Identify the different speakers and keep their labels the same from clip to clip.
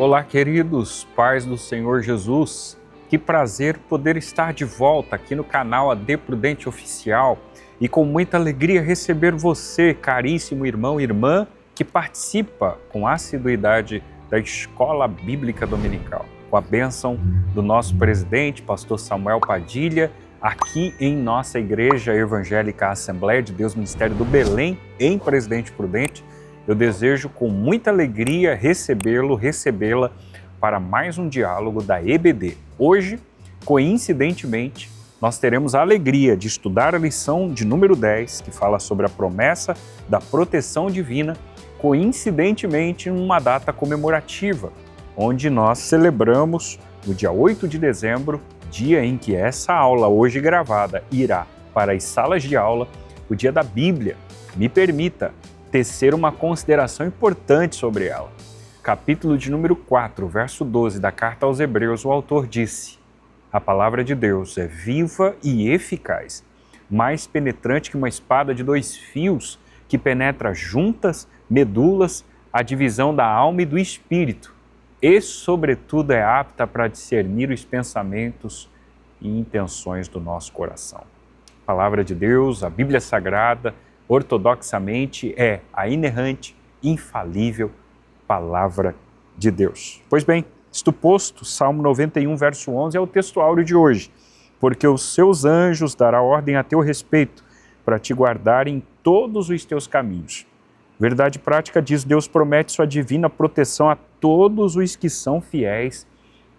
Speaker 1: Olá, queridos, paz do Senhor Jesus. Que prazer poder estar de volta aqui no canal AD Prudente Oficial e com muita alegria receber você, caríssimo irmão e irmã, que participa com assiduidade da Escola Bíblica Dominical. Com a bênção do nosso presidente, pastor Samuel Padilha, aqui em nossa Igreja Evangélica Assembleia de Deus Ministério do Belém, em Presidente Prudente, eu desejo com muita alegria recebê-la para mais um diálogo da EBD. Hoje, coincidentemente, nós teremos a alegria de estudar a lição de número 10, que fala sobre a promessa da proteção divina, coincidentemente em uma data comemorativa, onde nós celebramos, no dia 8 de dezembro, dia em que essa aula, hoje gravada, irá para as salas de aula, o dia da Bíblia. Me permita tecer uma consideração importante sobre ela. Capítulo de número 4, verso 12 da Carta aos Hebreus, o autor disse: a palavra de Deus é viva e eficaz, mais penetrante que uma espada de 2 fios, que penetra juntas, medulas, a divisão da alma e do espírito, e, sobretudo, é apta para discernir os pensamentos e intenções do nosso coração. A palavra de Deus, a Bíblia Sagrada, ortodoxamente, é a inerrante, infalível palavra de Deus. Pois bem, isto posto, Salmo 91, verso 11 é o texto áureo de hoje. Porque os seus anjos dará ordem a teu respeito, para te guardar em todos os teus caminhos. Verdade prática diz: Deus promete sua divina proteção a todos os que são fiéis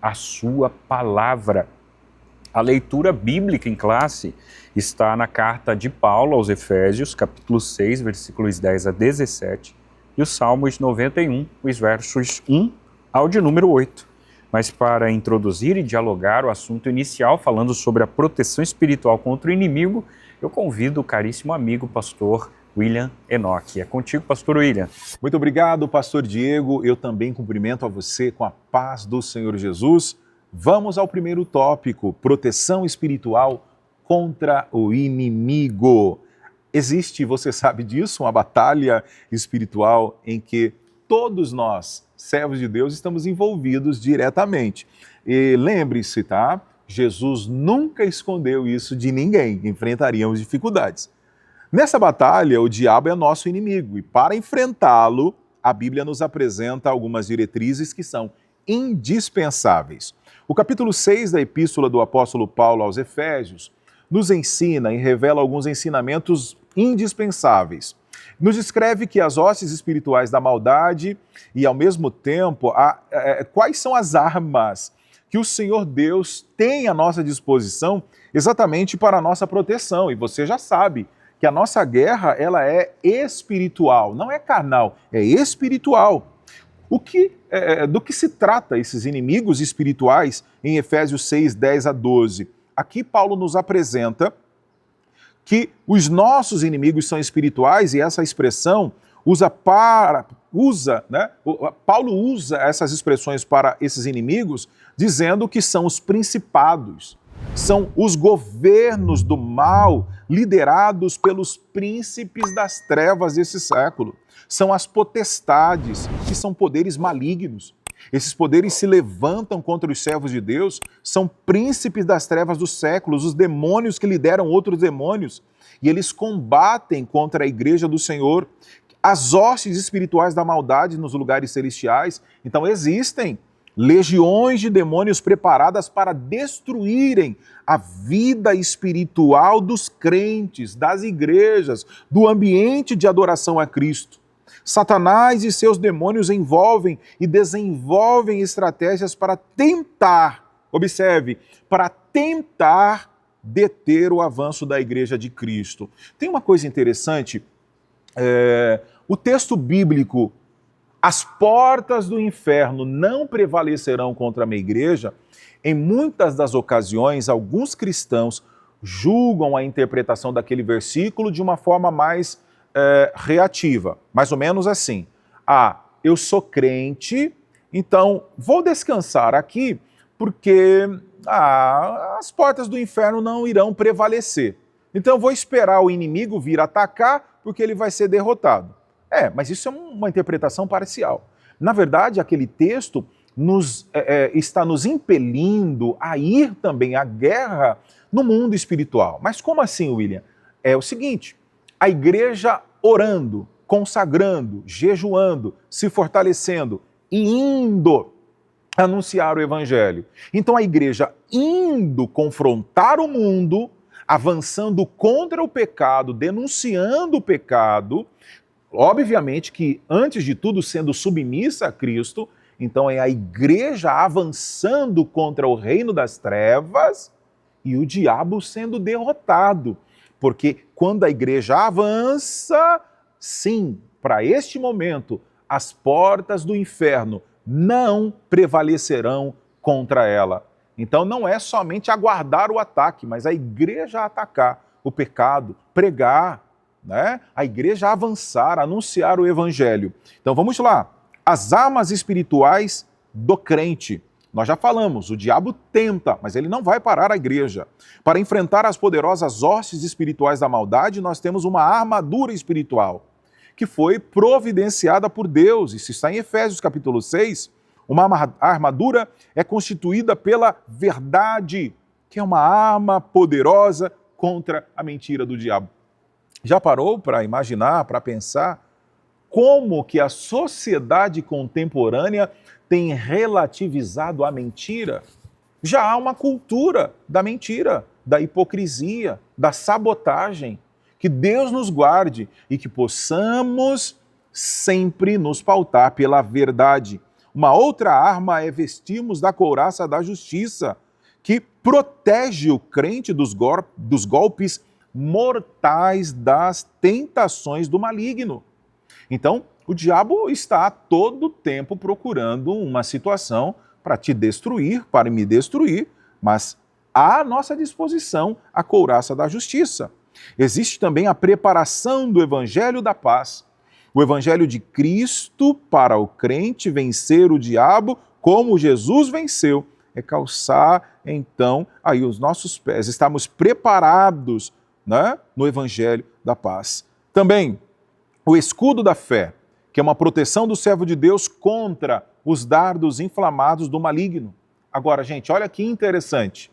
Speaker 1: à sua palavra. A leitura bíblica em classe está na carta de Paulo aos Efésios, capítulo 6, versículos 10 a 17, e os Salmos 91, os versos 1 ao de número 8. Mas para introduzir e dialogar o assunto inicial, falando sobre a proteção espiritual contra o inimigo, eu convido o caríssimo amigo pastor William Enoch. É contigo, pastor William.
Speaker 2: Muito obrigado, pastor Diego. Eu também cumprimento a você com a paz do Senhor Jesus. Vamos ao primeiro tópico: proteção espiritual contra o inimigo. Existe, você sabe disso, uma batalha espiritual em que todos nós, servos de Deus, estamos envolvidos diretamente. E lembre-se, tá? Jesus nunca escondeu isso de ninguém, enfrentaríamos dificuldades. Nessa batalha, o diabo é nosso inimigo e para enfrentá-lo, a Bíblia nos apresenta algumas diretrizes que são indispensáveis. O capítulo 6 da epístola do apóstolo Paulo aos Efésios nos ensina e revela alguns ensinamentos indispensáveis. Nos descreve que as hostes espirituais da maldade e, ao mesmo tempo, quais são as armas que o Senhor Deus tem à nossa disposição exatamente para a nossa proteção. E você já sabe que a nossa guerra ela é espiritual, não é carnal, é espiritual. Do que se trata esses inimigos espirituais em Efésios 6, 10 a 12? Aqui Paulo nos apresenta que os nossos inimigos são espirituais e essa expressão Paulo usa essas expressões para esses inimigos dizendo que são os principados, são os governos do mal liderados pelos príncipes das trevas desse século. São as potestades, que são poderes malignos. Esses poderes se levantam contra os servos de Deus, são príncipes das trevas dos séculos, os demônios que lideram outros demônios, e eles combatem contra a igreja do Senhor, as hostes espirituais da maldade nos lugares celestiais. Então existem legiões de demônios preparadas para destruírem a vida espiritual dos crentes, das igrejas, do ambiente de adoração a Cristo. Satanás e seus demônios envolvem e desenvolvem estratégias para tentar, observe, para tentar deter o avanço da igreja de Cristo. Tem uma coisa interessante, o texto bíblico, as portas do inferno não prevalecerão contra a minha igreja, em muitas das ocasiões, alguns cristãos julgam a interpretação daquele versículo de uma forma mais reativa, mais ou menos assim: eu sou crente, então vou descansar aqui porque as portas do inferno não irão prevalecer. Então eu vou esperar o inimigo vir atacar porque ele vai ser derrotado. Mas isso é uma interpretação parcial. Na verdade, aquele texto está nos impelindo a ir também à guerra no mundo espiritual. Mas como assim, William? É o seguinte, a igreja orando, consagrando, jejuando, se fortalecendo e indo anunciar o evangelho. Então a igreja indo confrontar o mundo, avançando contra o pecado, denunciando o pecado, obviamente que, antes de tudo, sendo submissa a Cristo, então é a igreja avançando contra o reino das trevas e o diabo sendo derrotado. Porque quando a igreja avança, sim, para este momento, as portas do inferno não prevalecerão contra ela. Então não é somente aguardar o ataque, mas a igreja atacar o pecado, pregar, né? A igreja avançar, anunciar o evangelho. Então vamos lá. As armas espirituais do crente. Nós já falamos, o diabo tenta, mas ele não vai parar a igreja. Para enfrentar as poderosas hostes espirituais da maldade, nós temos uma armadura espiritual, que foi providenciada por Deus. Isso está em Efésios capítulo 6. Uma armadura é constituída pela verdade, que é uma arma poderosa contra a mentira do diabo. Já parou para imaginar, para pensar como que a sociedade contemporânea tem relativizado a mentira? Já há uma cultura da mentira, da hipocrisia, da sabotagem. Que Deus nos guarde e que possamos sempre nos pautar pela verdade. Uma outra arma é vestirmos da couraça da justiça, que protege o crente dos golpes mortais das tentações do maligno. Então, o diabo está a todo tempo procurando uma situação para te destruir, para me destruir, mas há à nossa disposição a couraça da justiça. Existe também a preparação do Evangelho da Paz. O Evangelho de Cristo para o crente vencer o diabo como Jesus venceu. É calçar, então, aí os nossos pés. Estamos preparados, né, no Evangelho da Paz. Também o escudo da fé, que é uma proteção do servo de Deus contra os dardos inflamados do maligno. Agora, gente, olha que interessante.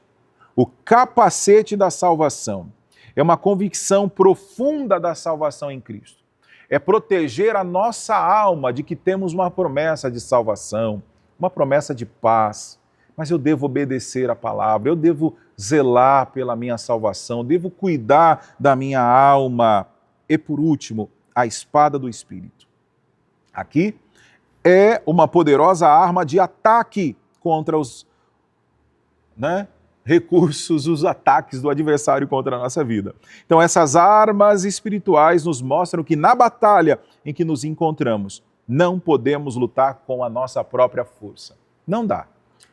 Speaker 2: O capacete da salvação é uma convicção profunda da salvação em Cristo. É proteger a nossa alma de que temos uma promessa de salvação, uma promessa de paz. Mas eu devo obedecer a palavra, eu devo zelar pela minha salvação, eu devo cuidar da minha alma. E por último, a espada do Espírito. Aqui é uma poderosa arma de ataque contra os recursos, os ataques do adversário contra a nossa vida. Então essas armas espirituais nos mostram que na batalha em que nos encontramos, não podemos lutar com a nossa própria força. Não dá.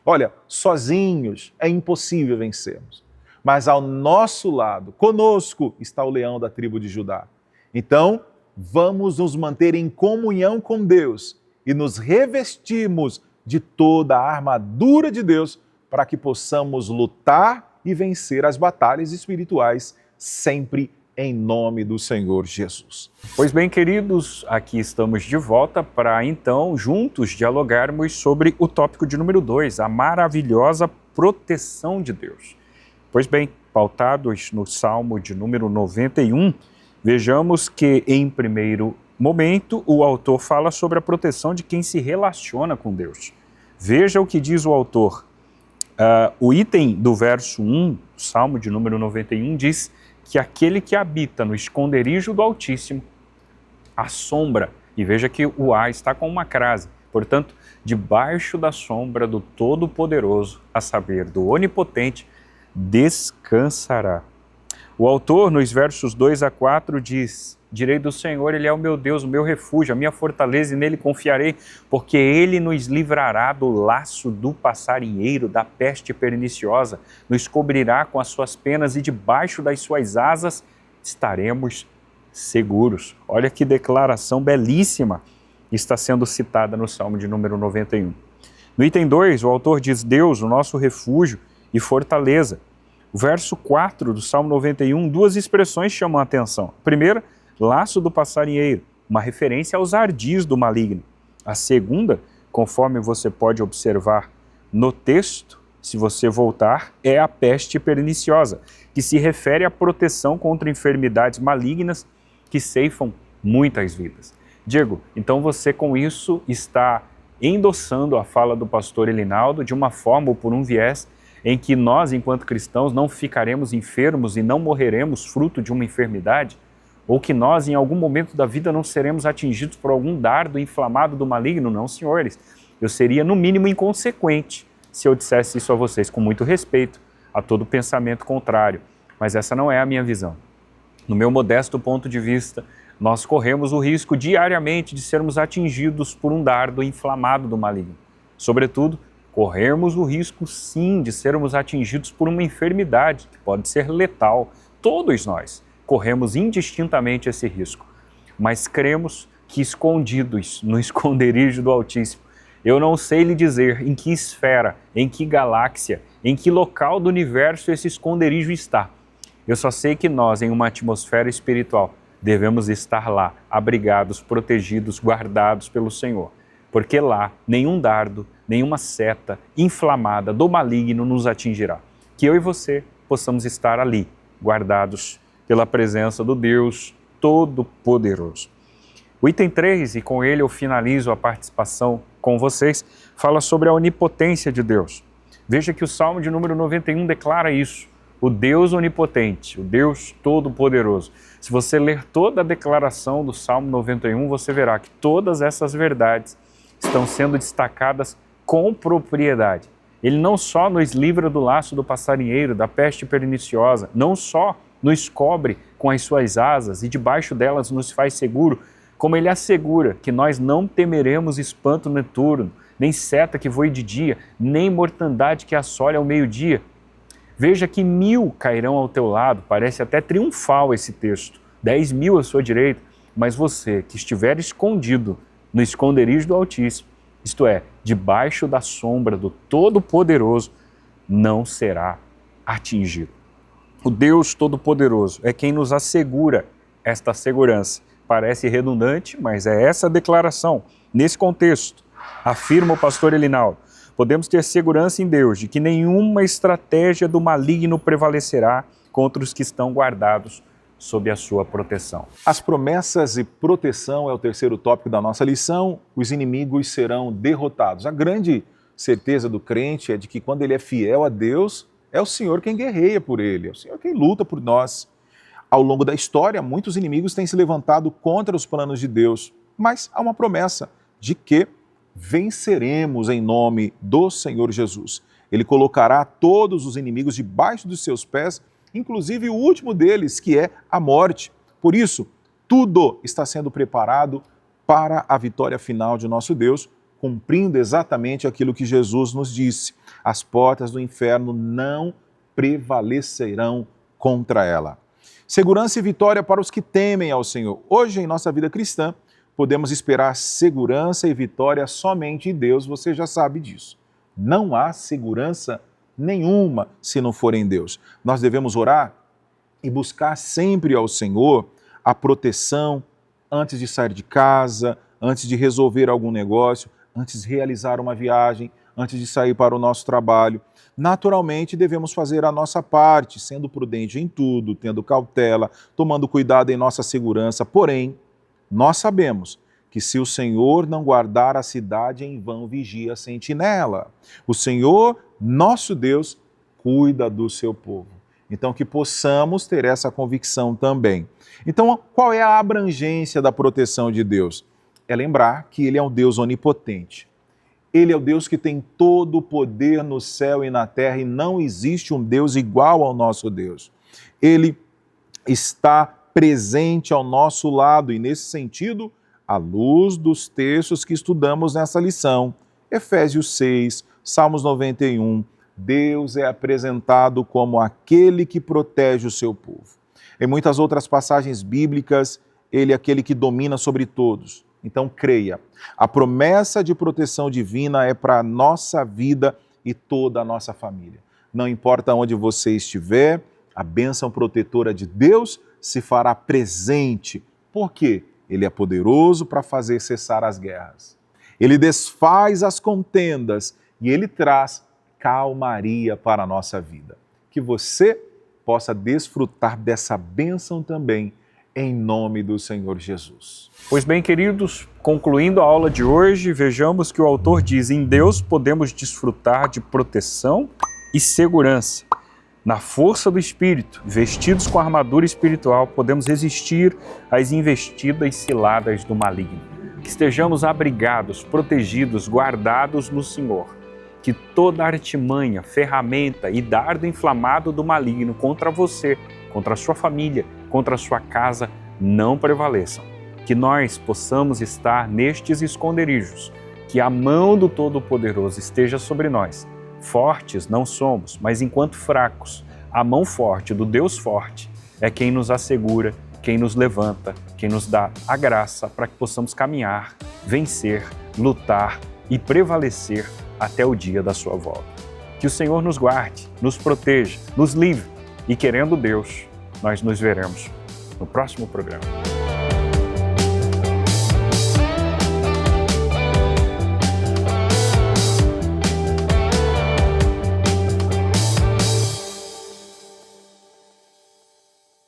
Speaker 2: Olha, sozinhos é impossível vencermos. Mas ao nosso lado, conosco, está o leão da tribo de Judá. Então, vamos nos manter em comunhão com Deus e nos revestirmos de toda a armadura de Deus para que possamos lutar e vencer as batalhas espirituais sempre em nome do Senhor Jesus.
Speaker 1: Pois bem, queridos, aqui estamos de volta para então juntos dialogarmos sobre o tópico de número 2, a maravilhosa proteção de Deus. Pois bem, pautados no Salmo de número 91, vejamos que, em primeiro momento, o autor fala sobre a proteção de quem se relaciona com Deus. Veja o que diz o autor. O item do verso 1, Salmo de número 91, diz que aquele que habita no esconderijo do Altíssimo, a sombra, e veja que o A está com uma crase, portanto, debaixo da sombra do Todo-Poderoso, a saber, do Onipotente, descansará. O autor, nos versos 2 a 4, diz: direi do Senhor, Ele é o meu Deus, o meu refúgio, a minha fortaleza, e nele confiarei, porque Ele nos livrará do laço do passarinheiro, da peste perniciosa, nos cobrirá com as suas penas e debaixo das suas asas estaremos seguros. Olha que declaração belíssima está sendo citada no Salmo de número 91. No item 2, o autor diz: Deus, o nosso refúgio e fortaleza. O verso 4 do Salmo 91, duas expressões chamam a atenção. A primeira, laço do passarinheiro, uma referência aos ardis do maligno. A segunda, conforme você pode observar no texto, se você voltar, é a peste perniciosa, que se refere à proteção contra enfermidades malignas que ceifam muitas vidas. Diego, então você com isso está endossando a fala do pastor Elinaldo de uma forma ou por um viés em que nós, enquanto cristãos, não ficaremos enfermos e não morreremos fruto de uma enfermidade? Ou que nós, em algum momento da vida, não seremos atingidos por algum dardo inflamado do maligno? Não, senhores. Eu seria, no mínimo, inconsequente se eu dissesse isso a vocês, com muito respeito a todo pensamento contrário. Mas essa não é a minha visão. No meu modesto ponto de vista, nós corremos o risco diariamente de sermos atingidos por um dardo inflamado do maligno. Sobretudo, corremos o risco, sim, de sermos atingidos por uma enfermidade que pode ser letal. Todos nós corremos indistintamente esse risco. Mas cremos que escondidos no esconderijo do Altíssimo, eu não sei lhe dizer em que esfera, em que galáxia, em que local do universo esse esconderijo está. Eu só sei que nós, em uma atmosfera espiritual, devemos estar lá, abrigados, protegidos, guardados pelo Senhor. Porque lá, nenhum dardo, nenhuma seta inflamada do maligno nos atingirá. Que eu e você possamos estar ali, guardados pela presença do Deus Todo-Poderoso. O item 3, e com ele eu finalizo a participação com vocês, fala sobre a onipotência de Deus. Veja que o Salmo de número 91 declara isso. O Deus onipotente, o Deus todo-poderoso. Se você ler toda a declaração do Salmo 91, você verá que todas essas verdades estão sendo destacadas com propriedade. Ele não só nos livra do laço do passarinheiro, da peste perniciosa, não só nos cobre com as suas asas e debaixo delas nos faz seguro, como ele assegura que nós não temeremos espanto noturno, nem seta que voe de dia, nem mortandade que assole ao meio-dia. Veja que 1000 cairão ao teu lado, parece até triunfal esse texto, 10.000 à sua direita, mas você que estiver escondido no esconderijo do Altíssimo, isto é, debaixo da sombra do Todo-Poderoso, não será atingido. O Deus Todo-Poderoso é quem nos assegura esta segurança. Parece redundante, mas é essa a declaração. Nesse contexto, afirma o pastor Elinaldo, podemos ter segurança em Deus de que nenhuma estratégia do maligno prevalecerá contra os que estão guardados sob a sua proteção.
Speaker 2: As promessas e proteção é o terceiro tópico da nossa lição. Os inimigos serão derrotados. A grande certeza do crente é de que quando ele é fiel a Deus, é o Senhor quem guerreia por ele, é o Senhor quem luta por nós. Ao longo da história, muitos inimigos têm se levantado contra os planos de Deus, mas há uma promessa de que venceremos em nome do Senhor Jesus. Ele colocará todos os inimigos debaixo dos seus pés, inclusive o último deles, que é a morte. Por isso, tudo está sendo preparado para a vitória final de nosso Deus, cumprindo exatamente aquilo que Jesus nos disse. As portas do inferno não prevalecerão contra ela. Segurança e vitória para os que temem ao Senhor. Hoje, em nossa vida cristã, podemos esperar segurança e vitória somente em Deus, você já sabe disso. Não há segurança nenhuma se não for em Deus. Nós devemos orar e buscar sempre ao Senhor a proteção antes de sair de casa, antes de resolver algum negócio, antes de realizar uma viagem, antes de sair para o nosso trabalho. Naturalmente, devemos fazer a nossa parte, sendo prudente em tudo, tendo cautela, tomando cuidado em nossa segurança. Porém, nós sabemos que se o Senhor não guardar a cidade, em vão vigia a sentinela. O Senhor, nosso Deus, cuida do seu povo. Então, que possamos ter essa convicção também. Então, qual é a abrangência da proteção de Deus? É lembrar que Ele é um Deus onipotente. Ele é o Deus que tem todo o poder no céu e na terra e não existe um Deus igual ao nosso Deus. Ele está presente ao nosso lado e, nesse sentido, à luz dos textos que estudamos nessa lição, Efésios 6, Salmos 91, Deus é apresentado como aquele que protege o seu povo. Em muitas outras passagens bíblicas, Ele é aquele que domina sobre todos. Então, creia, a promessa de proteção divina é para a nossa vida e toda a nossa família. Não importa onde você estiver, a bênção protetora de Deus se fará presente. Por quê? Ele é poderoso para fazer cessar as guerras. Ele desfaz as contendas e Ele traz calmaria para a nossa vida. Que você possa desfrutar dessa bênção também, em nome do Senhor Jesus.
Speaker 1: Pois bem, queridos, concluindo a aula de hoje, vejamos que o autor diz: em Deus podemos desfrutar de proteção e segurança. Na força do Espírito, vestidos com a armadura espiritual, podemos resistir às investidas ciladas do maligno. Que estejamos abrigados, protegidos, guardados no Senhor. Que toda artimanha, ferramenta e dardo inflamado do maligno contra você, contra a sua família, contra a sua casa, não prevaleçam. Que nós possamos estar nestes esconderijos, que a mão do Todo-Poderoso esteja sobre nós. Fortes não somos, mas enquanto fracos, a mão forte do Deus forte é quem nos assegura, quem nos levanta, quem nos dá a graça para que possamos caminhar, vencer, lutar e prevalecer até o dia da sua volta. Que o Senhor nos guarde, nos proteja, nos livre e, querendo Deus, nós nos veremos no próximo programa.